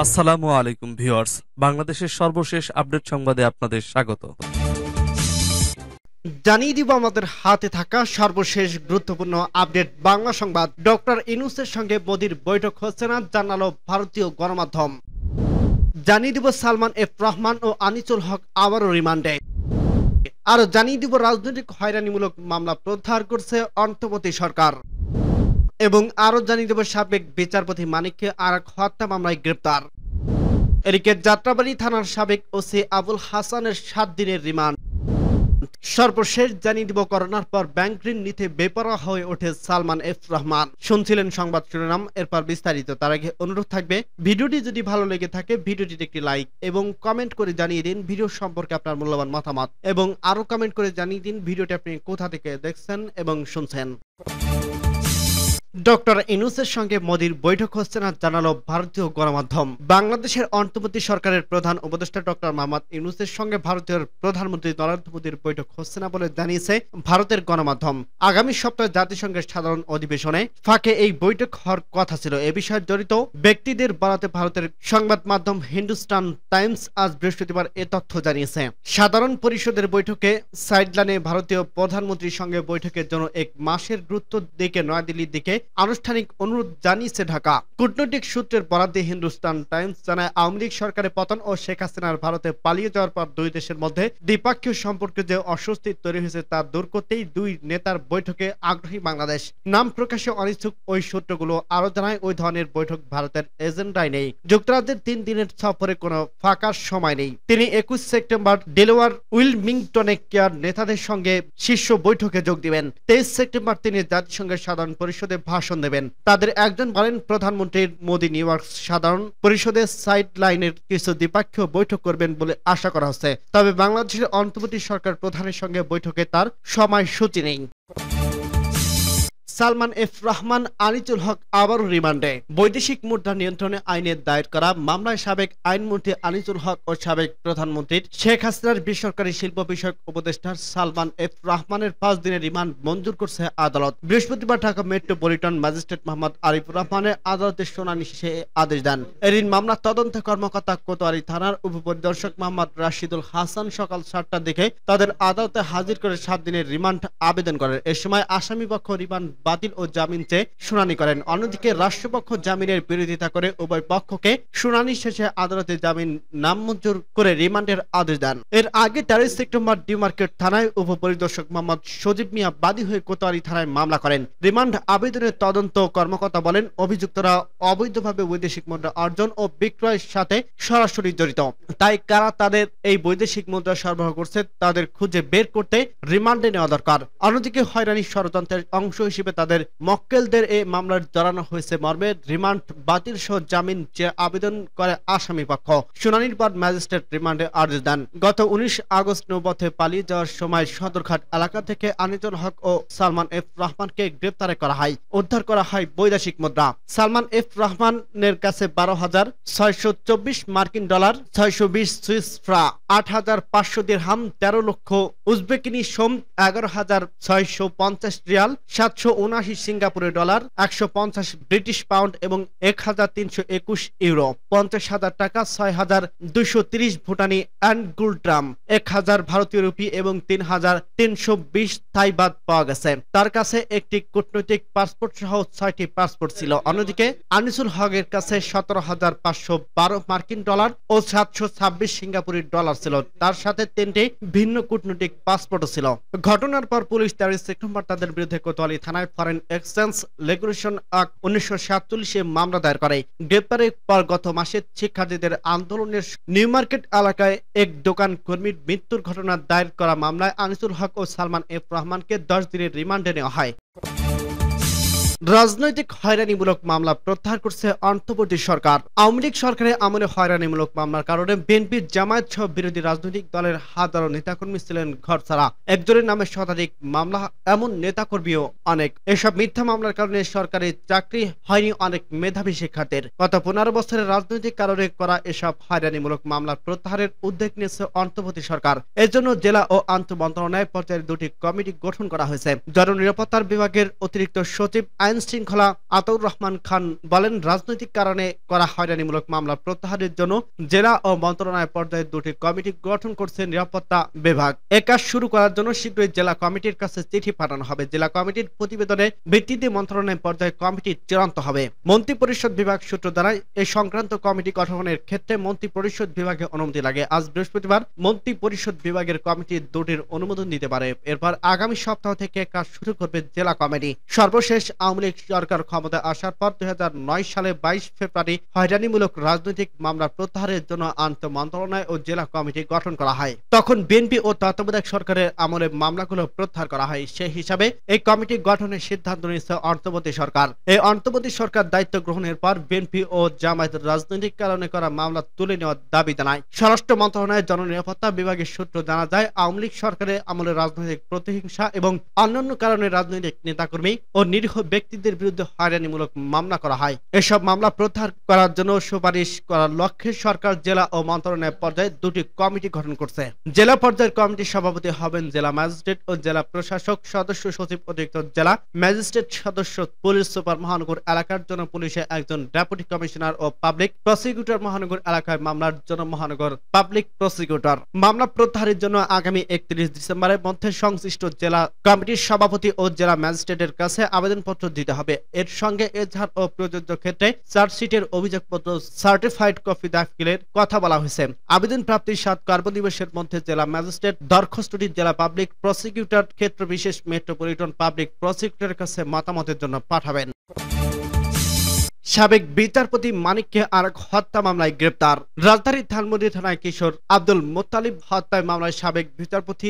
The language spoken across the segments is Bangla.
আসসালামু আলাইকুম ভিউয়ার্স, বাংলাদেশের সর্বশেষ আপডেট সংবাদে আপনাদের স্বাগত। জানিয়ে দিব আমাদের হাতে থাকা সর্বশেষ গুরুত্বপূর্ণ আপডেট বাংলা সংবাদ। ডক্টর ইউনূসের সঙ্গে মোদির বৈঠক হচ্ছে না, জানালো ভারতীয় গণমাধ্যম। জানিয়ে দিব সালমান এফ রহমান ও আনিসুল হক আবারও রিমান্ডে। আরো জানিয়ে দিব রাজনৈতিক হয়রানিমূলক মামলা প্রত্যাহার করছে অন্তর্বর্তী সরকার। এবং আরো জানিয়ে দেব সাবেক বিচারপতি মানিককে আর এক হত্যা মামলায় গ্রেপ্তার। এদিকে যাত্রাবাড়ী থানার সাবেক ওসি আবুল হাসানের 7 দিনের রিমান্ড। সর্বশেষ জানিয়ে দিব করোনার পর ব্যাংক ঋণ নিতে বেপরোয়া হয়ে ওঠে সালমান এফ রহমান। শুনছিলেন সংবাদ শিরোনাম, এরপর বিস্তারিত। তার আগে অনুরোধ থাকবে, ভিডিওটি যদি ভালো লেগে থাকে ভিডিওটিতে একটি লাইক এবং কমেন্ট করে জানিয়ে দিন ভিডিও সম্পর্কে আপনার মূল্যবান মতামত, এবং আরো কমেন্ট করে জানিয়ে দিন ভিডিওটি আপনি কোথা থেকে দেখছেন এবং শুনছেন। ডক্টর ইউনূসের সঙ্গে মোদির বৈঠক হচ্ছে না, জানালো ভারতীয় গণমাধ্যম। বাংলাদেশের অন্তর্বর্তী সরকারের প্রধান উপদেষ্টা ডক্টর মোহাম্মদ ইউনূসের সঙ্গে ভারতের প্রধানমন্ত্রী নরেন্দ্র মোদির বৈঠক হচ্ছে না বলে জানিয়েছে ভারতের গণমাধ্যম। আগামী সপ্তাহে জাতিসংঘের সাধারণ অধিবেশনে ফাঁকে এই বৈঠক হওয়ার কথা ছিল। এ বিষয়ে জড়িত ব্যক্তিদের বরাতে ভারতের সংবাদ মাধ্যম হিন্দুস্তান টাইমস আজ বৃহস্পতিবার এ তথ্য জানিয়েছে। সাধারণ পরিষদের বৈঠকে সাইডলাইনে ভারতীয় প্রধানমন্ত্রীর সঙ্গে বৈঠকের জন্য 1 মাসের গুরুত্ব দিকে নয়াদিল্লির দিকে আনুষ্ঠানিক অনুরোধ জানিয়েছে ঢাকা। কূটনৈতিক সূত্রের বরাত দিয়ে হিন্দুস্তান টাইমস জানায়, আওয়ামী লীগ সরকারের পতন ও শেখ হাসিনার ভারতে পালিয়ে যাওয়ার পর দুই দেশের মধ্যে দ্বিপাক্ষিক সম্পর্কে যে অস্বস্তি তৈরি হয়েছে তা দূর করতেই দুই নেতার বৈঠকে আগ্রহী বাংলাদেশ। নাম প্রকাশে অনিচ্ছুক ওই সূত্রগুলো আরো জানায়, ওই ধরনের বৈঠক ভারতের এজেন্ডায় নেই। যুক্তরাজ্যের 3 দিনের সফরে কোনো ফাঁকার সময় নেই। তিনি 21 সেপ্টেম্বর ডেলাওয়্যার উইলমিংটনে কেয়ার নেতাদের সঙ্গে শীর্ষ বৈঠকে যোগ দিবেন। 23 সেপ্টেম্বর তিনি জাতিসংঘের সাধারণ পরিষদে ভাষণ দেবেন। তাদের একজন বলেন, প্রধানমন্ত্রী মোদি নিউ ইয়র্ক সাধারণ পরিষদের সাইড লাইনের কিছু দ্বিপাক্ষিক বৈঠক করবেন বলে আশা করা হচ্ছে। তবে বাংলাদেশের অন্তর্বর্তী সরকার প্রধানের সঙ্গে বৈঠকে তার সময়সূচি নেই। সালমান এফ রহমান আনিসুল হক আবারও রিমান্ডে। বৈদেশিক মুদ্রা নিয়ন্ত্রণে আইনের দায়ের করা মামলায় সাবেক আইনমন্ত্রী আনিসুল হক ও সাবেক প্রধানমন্ত্রী শেখ হাসিনার বেসরকারি শিল্প বিষয়ক উপদেষ্টা সালমান এফ রহমানের 5 দিনের রিমান্ড মঞ্জুর করছে আদালত। বৃহস্পতিবার ঢাকা মেট্রোপলিটন ম্যাজিস্ট্রেট মোহাম্মদ আরিফুর রহমানের আদালতের শুনানি শেষে আদেশ দেন। এদিন মামলার তদন্ত কর্মকর্তা কোতোয়ালি থানার উপপরিদর্শক মোহাম্মদ রাশিদুল হাসান সকাল 7টার দিকে তাদের আদালতে হাজির করে 7 দিনের রিমান্ড আবেদন করেন। এ সময় আসামিপক্ষ রিমান্ড বাতিল ও জামিন চেয়ে শুনানি করেন। অন্যদিকে রাষ্ট্রপক্ষ জামিনের বিরোধিতা করে উভয় পক্ষকে শুনানি শেষে আদালতে জামিন নামঞ্জুর করে রিমান্ডের আদেশ দেন। এর আগে 23 সেপ্টেম্বর নিউ মার্কেট থানায় উপপরিদর্শক মোহাম্মদ সজীব মিয়া বাদী হয়ে কোতোয়ালি থানায় মামলা করেন। রিমান্ড আবেদনের তদন্ত কর্মকর্তা বলেন, অভিযুক্তরা অবৈধভাবে বৈদেশিক মুদ্রা অর্জন ও বিক্রয়ের সাথে সরাসরি জড়িত। তাই কারা তাদের এই বৈদেশিক মুদ্রা সরবরাহ করছে তাদের খুঁজে বের করতে রিমান্ডে নেওয়া দরকার। অন্যদিকে হয়রানি ষড়যন্ত্রের অংশ হিসেবে তাদের মক্কেলদের এই মামলার জড়ানো হয়েছে মর্মে রিমান্ড বাতিল সহ জামিন চেয়ে আবেদন করে আসামি পক্ষ। শুনানির পর ম্যাজিস্ট্রেট রিমান্ডে আদেশ দেন। গত 19 আগস্ট নৌপথে পালিয়ে যাওয়ার সময় সদরঘাট এলাকা থেকে আনিসুল হক ও সালমান এফ রহমানকে গ্রেপ্তার করা হয়। উদ্ধার করা হয় বৈদেশিক মুদ্রা। সালমান এফ রহমানের কাছে 12,624 মার্কিন ডলার, 620 সুইস ফ্রা, 8,500 দিরহাম, 13 লক্ষ উজবেকিনি সোম, 11,650 রিয়াল, 779 সিঙ্গাপুরের ডলার, 150 ব্রিটিশ পাউন্ড এবং 1,321 ইউরো, 50,000 টাকা, 6,230 ভুটানি অ্যান্ডগুলড্রাম, 1,000 ভারতীয় রুপি এবং 3,320 থাই বাদ পাওয়া গেছে। তার কাছে একটি কূটনৈতিক পাসপোর্ট সহ 6টি পাসপোর্ট ছিল। অন্যদিকে আনিসুল হকের কাছে 17,512 মার্কিন ডলার ও 726 সিঙ্গাপুরের ডলার ছিল। তার সাথে 3টি ভিন্ন কূটনৈতিক পাসপোর্টও ছিল। ঘটনার পর পুলিশ 23 সেপ্টেম্বর তাদের বিরুদ্ধে কোতোয়ালি থানায় ফরেন এক্সচেঞ্জ রেগুলেশন অ্যাক্ট 1947 মামলা দায়ের করে। গ্রেপ্তারের পর গত মাসে শিক্ষার্থীদের আন্দোলনের নিউ মার্কেট এলাকায় এক দোকান কর্মীর মৃত্যুর ঘটনা দায়ের করা মামলায় আনিসুল হক ও সালমান এফ রহমানকে 10 দিনের রিমান্ডে নেওয়া হয়। রাজনৈতিক হয়রানিমূলক মামলা প্রত্যাহার করছে অন্তর্বর্তী সরকার। আওয়ামী লীগ সরকারের আমলে হয়রানিমূলক মামলার কারণে বিএনপি, জামায়াত সহ বিরোধী রাজনৈতিক দলের হাজারো নেতাকর্মী ছিলেন ঘরছাড়া। একজনের নামে শতাধিক মামলা, এমন নেতাকর্মীও অনেক। এসব মিথ্যা মামলার কারণে সরকারি চাকরি হয়নি অনেক মেধাবী শিক্ষার্থীর। গত 15 বছরের রাজনৈতিক কারণে করা এসব হয়রানিমূলক মামলা প্রত্যাহারের উদ্যোগ নিয়েছে অন্তর্বর্তী সরকার। এর জন্য জেলা ও আন্তঃ মন্ত্রণালয় পর্যায়ে 2টি কমিটি গঠন করা হয়েছে। জননিরাপত্তার বিভাগের অতিরিক্ত সচিব, আইন শৃঙ্খলা আতাউর রহমান খান বলেন, রাজনৈতিক কারণে করা হয়রানিমূলক মামলা প্রত্যাহারের জন্য জেলা ও মন্ত্রণালয় পর্যায়ে দুটি কমিটি গঠন করছে নিরাপত্তা বিভাগ। এ কাজ শুরু করার জন্য শীঘ্রই জেলা কমিটির কাছে চিঠি পাঠানো হবে। জেলা কমিটির প্রতিবেদনের ভিত্তিতে মন্ত্রণালয় পর্যায়ে কমিটি চূড়ান্ত হবে। মন্ত্রিপরিষদ বিভাগ সূত্র জানায়, এই সংক্রান্ত কমিটি গঠনের ক্ষেত্রে মন্ত্রিপরিষদ বিভাগে অনুমতি লাগে। আজ বৃহস্পতিবার মন্ত্রিপরিষদ বিভাগের কমিটি দুটির অনুমোদন দিতে পারে। এরপর আগামী সপ্তাহ থেকে কাজ শুরু করবে জেলা কমিটি। সর্বশেষ আওয়ামী লীগ সরকার ক্ষমতায় আসার পর 2009 সালে 22 ফেব্রুয়ারি হয়রানিমূলক রাজনৈতিক মামলা প্রত্যাহারের জন্য আন্তঃ মন্ত্রণালয় ও জেলা কমিটি গঠন করা হয়। তখন বিএনপি ও তত্ত্বাবধায়ক সরকারের আমলে মামলাগুলো প্রত্যাহার করা হয়। সেই হিসাবে এই কমিটি গঠনের সিদ্ধান্ত নিয়েছে অন্তর্বর্তী সরকার। এই অন্তর্বর্তী সরকার দায়িত্ব গ্রহণের পর বিএনপি ও জামায়াতের রাজনৈতিক কারণে করা মামলা তুলে নেওয়ার দাবি জানায়। স্বরাষ্ট্র মন্ত্রণালয়ের জননিরাপত্তা বিভাগের সূত্র জানা যায়, আওয়ামী লীগ সরকারের আমলে রাজনৈতিক প্রতিহিংসা এবং অন্যান্য কারণে রাজনৈতিক নেতাকর্মী ও নিরীহ ব্যক্তিদের বিরুদ্ধে হয়রানিমূলক মামলা করা হয়। এসব মামলা প্রত্যাহার করার জন্য সুপারিশ করার লক্ষ্যে সরকার জেলা ও মন্ত্রণালয় পর্যায়ে দুটি কমিটি গঠন করছে। জেলা পর্যায়ের কমিটির সভাপতি হবেন জেলা ম্যাজিস্ট্রেট ও জেলা প্রশাসক, সদস্য সচিব, অতিরিক্ত জেলা ম্যাজিস্ট্রেট, সদস্য পুলিশ সুপার, মহানগর এলাকার জন্য পুলিশে একজন ডেপুটি কমিশনার ও পাবলিক প্রসিকিউটর, মহানগর এলাকায় মামলার জন্য মহানগর পাবলিক প্রসিকিউটর। মামলা প্রত্যাহারের জন্য আগামী 31 ডিসেম্বরের মধ্যে সংশ্লিষ্ট জেলা কমিটির সভাপতি ও জেলা ম্যাজিস্ট্রেটের কাছে আবেদনপত্র দিতে হবে। এর সঙ্গে এজাহার ও প্রযোজ্য ক্ষেত্রে চার্জশিটের অভিযোগপত্র সার্টিফাইড কপি দাখিলের কথা বলা হয়েছে। আবেদন প্রাপ্তির 7 কর্মদিবসের মধ্যে জেলা ম্যাজিস্ট্রেট দরখাস্তটি জেলা পাবলিক প্রসিকিউটর, ক্ষেত্র বিশেষ মেট্রোপলিটন পাবলিক প্রসিকিউটরের কাছে মতামতের জন্য পাঠাবেন। সাবেক বিচারপতি মানিককে আরেক হত্যা মামলায় গ্রেপ্তার। রাজধানীর ধানমন্ডি থানায় কিশোর আব্দুল মোত্তালিব হত্যায় মামলায় সাবেক বিচারপতি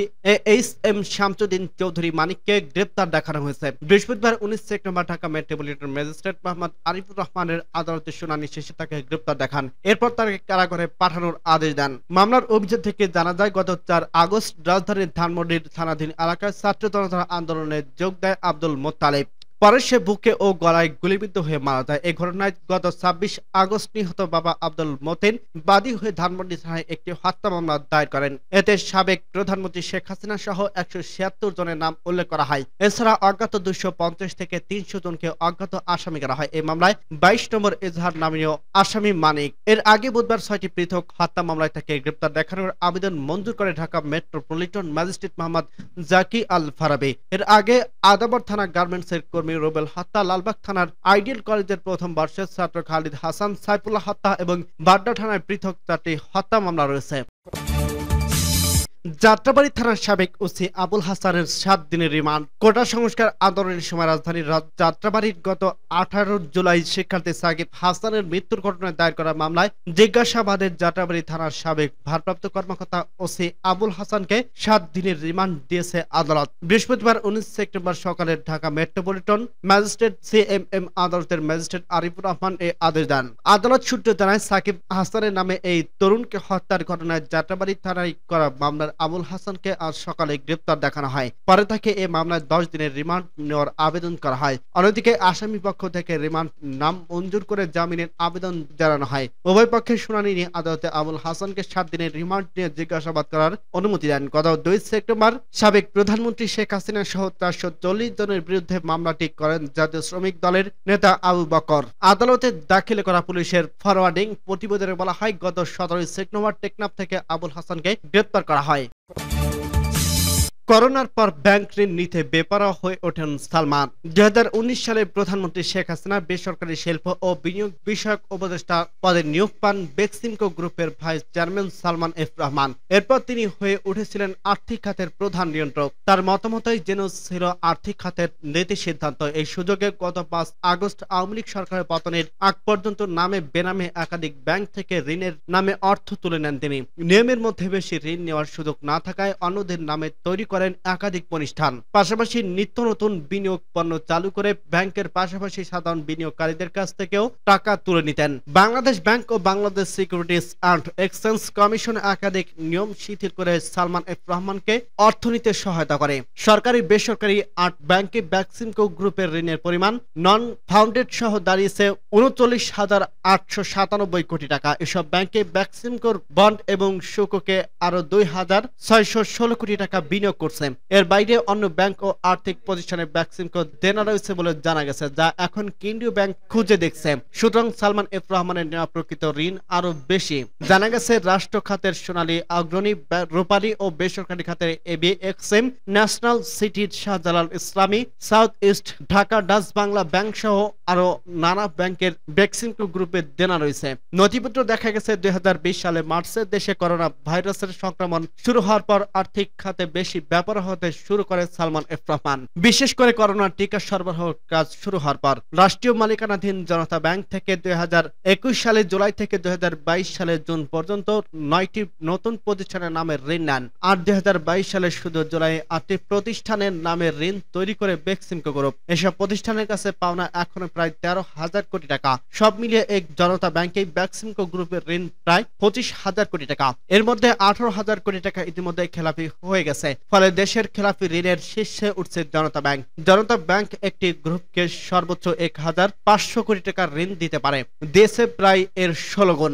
এইচ.এম. শামসুদ্দিন চৌধুরী মানিককে গ্রেপ্তার দেখানো হয়েছে। বৃহস্পতিবার 19 September Dhaka metropolitan magistrate Mohammad Arifur রহমানের আদালতে শুনানি শেষে তাকে গ্রেপ্তার দেখান। এরপর তাকে কারাগারে পাঠানোর আদেশ দেন। মামলার অভিযোগ থেকে জানা যায়, গত 4 আগস্ট রাজধানীর ধানমন্ডির থানাধীন এলাকায় ছাত্র জনতা আন্দোলনে যোগ দেয় আব্দুল মোত্তালিব। পরে সে বুকে ও গলায় গুলিবিদ্ধ হয়ে মারা যায়। এই ঘটনায় গত 26 আগস্ট নিহত বাবা আব্দুল মতিন বাদী হয়ে ধানমন্ডি থানায় একটি হত্যা মামলা দায়ের করেন। এতে সাবেক প্রধানমন্ত্রী শেখ হাসিনা সহ 176 জনের নাম উল্লেখ করা হয়। এছাড়া অজ্ঞাত 250 থেকে 300 জনকে অজ্ঞাত আসামি করা হয়। এই মামলায় 22 নম্বর এজাহার নামীয় আসামি মানিক। এর আগে বুধবার 6টি পৃথক হত্যা মামলায় তাকে গ্রেপ্তার দেখানোর আবেদন মঞ্জুর করে ঢাকা মেট্রোপলিটন ম্যাজিস্ট্রেট মোহাম্মদ জাকি আল ফারাবি। এর আগে আদাবর থানা গার্মেন্টসের রুবেল হত্যা, লালবাগ থানার আইডিয়াল কলেজের প্রথম বর্ষের ছাত্র খালিদ হাসান, সাইফুল্লাহ হত্যা এবং বাড্ডা থানায় পৃথক 4টি হত্যা মামলা রয়েছে। যাত্রাবাড়ী থানার সাবেক ওসি আবুল হাসানের 7 দিনের রিমান্ড। কোটা সংস্কার আন্দোলনের সময় রাজধানীর যাত্রাবাড়ির গত 18 জুলাই শিক্ষার্থী সাকিব হাসানের মৃত্যুর ঘটনায় দায়ের করা মামলায় জিজ্ঞাসাবাদে যাত্রাবাড়ী থানার সাবেক ভারপ্রাপ্ত কর্মকর্তা ওসি আবুল হাসানকে 7 দিনের রিমান্ড দিয়েছে আদালত। বৃহস্পতিবার 19 সেপ্টেম্বর সকালে ঢাকা মেট্রোপলিটন ম্যাজিস্ট্রেট সিএমএম আদালতের ম্যাজিস্ট্রেট আরিফুর রহমান এই আদেশ দেন। আদালত সূত্রে জানায়, সাকিব হাসানের নামে এই তরুণকে হত্যার ঘটনায় যাত্রাবাড়ী থানায় করা মামলার আবুল হাসানকে আজ সকালে গ্রেপ্তার দেখানো হয়। পরে তাকে এই মামলায় 10 দিনের রিমান্ড নেওয়ার আবেদন করা হয়। অন্যদিকে আসামি পক্ষ থেকে রিমান্ড নাম মঞ্জুর করে জামিনের আবেদন জানানো হয়। উভয় পক্ষের শুনানি নিয়ে আদালতে আবুল হাসানকে 7 দিনের রিমান্ড নিয়ে জিজ্ঞাসাবাদ করার অনুমতি দেন। গত 2 সেপ্টেম্বর সাবেক প্রধানমন্ত্রী শেখ হাসিনা সহ 440 জনের বিরুদ্ধে মামলাটি করেন জাতীয় শ্রমিক দলের নেতা আবু বকর। আদালতে দাখিল করা পুলিশের ফরওয়ার্ডিং প্রতিবেদনে বলা হয়, গত 17 সেপ্টেম্বর টেকনাফ থেকে আবুল হাসানকে গ্রেপ্তার করা হয়। করোনার পর ব্যাংক ঋণ নিতে বেপরোয়া হয়ে ওঠেন সালমান। 2019 সালে প্রধানমন্ত্রী শেখ হাসিনা বেসরকারি শিল্প ও বিনিয়োগ বিষয়ক উপদেষ্টা পদে নিয়োগ পান বেক্সিমকো গ্রুপের vice chairman Salman F Rahman. এরপর তিনি হয়ে উঠেছিলেন আর্থিক খাতের প্রধান নিয়ন্ত্রক। তার মতামতই যেন ছিল আর্থিক খাতের নীতি সিদ্ধান্ত। এই সুযোগে গত 5 আগস্ট আওয়ামী লীগ সরকারের পতনের আগ পর্যন্ত নামে বেনামে একাধিক ব্যাংক থেকে ঋণের নামে অর্থ তুলে নেন তিনি। নিয়মের মধ্যে বেশি ঋণ নেওয়ার সুযোগ না থাকায় অন্যদের নামে তৈরি করেন একাধিক প্রতিষ্ঠান। পাশাপাশি নিত্য নতুন বিনিয়োগ পণ্য চালু করে ব্যাংকের পাশাপাশি সাধারণ বিনিয়োগকারীদের কাছ থেকেও টাকা তুলে নিতেন। বাংলাদেশ ব্যাংক ও Bangladesh Securities and Exchange Commission একাধিক নিয়ম শিথিল করে সালমান এফ রহমানকে অর্থ নিতে সহায়তা করে। সরকারি বেসরকারি 8 ব্যাংকে বেক্সিমকো গ্রুপের ঋণের পরিমাণ নন ফাউন্ডেড সহ দাঁড়িয়েছে 39,897 কোটি টাকা। এসব ব্যাংকে বেক্সিমকোর বন্ড এবং সুকোকে আরো 2,616 কোটি টাকা বিনিয়োগ করছে। এর বাইরে অন্য ব্যাংক ও আর্থিক প্রতিষ্ঠানে বেক্সিমকো দেনা রয়েছে বলে জানা গেছে, যা এখন কেন্দ্রীয় ব্যাংক খুঁজে দেখছে। সুতরাং সালমান এফ রহমানের নেওয়া প্রকৃত ঋণ আরো বেশি। জানা গেছে রাষ্ট্র খাতের সোনালী অগ্রণী, রূপালী ও বেসরকারি খাতের এবি এক্সএম, ন্যাশনাল সিটির শাহজালাল ইসলামী, south east, Dhaka Dutch Bangla bank সহ আরো নানা ব্যাংকের বেক্সিমকো গ্রুপের দেনা রয়েছে। নথিপত্র দেখা গেছে 2020 সালে মার্চে দেশে করোনা ভাইরাসের সংক্রমণ শুরু হওয়ার পর আর্থিক খাতে বেশি ব্যাপার হতে শুরু করে সালমান এফ রহমান। বিশেষ করে করোনার টিকা সরবরাহ কাজ শুরু হওয়ার পর রাষ্ট্রীয় মালিকানাধীন জনতা ব্যাংক থেকে 2021 সালে জুলাই থেকে 2022 সালের জুন পর্যন্ত 9টি নতুন প্রতিষ্ঠানের নামে ঋণ নেন। আর 2022 সালে শুধু জুলাই 8টি প্রতিষ্ঠানের নামে ঋণ তৈরি করে বেক্সিমকো গ্রুপ। এসব প্রতিষ্ঠানের কাছে পাওনা এখনো প্রায় 13,000 কোটি টাকা। সব মিলিয়ে এক জনতা ব্যাংকে বেক্সিমকো গ্রুপের ঋণ প্রায় 25,000 কোটি টাকা। এর মধ্যে 18,000 কোটি টাকা ইতিমধ্যে খেলাপি হয়ে গেছে। ফলে দেশের খেলাপি ঋণের শীর্ষে উঠছে জনতা ব্যাংক। জনতা ব্যাংক একটি গ্রুপকে সর্বোচ্চ 1,500 কোটি টাকা ঋণ দিতে পারে। দেশে প্রায় এর 16 গুণ।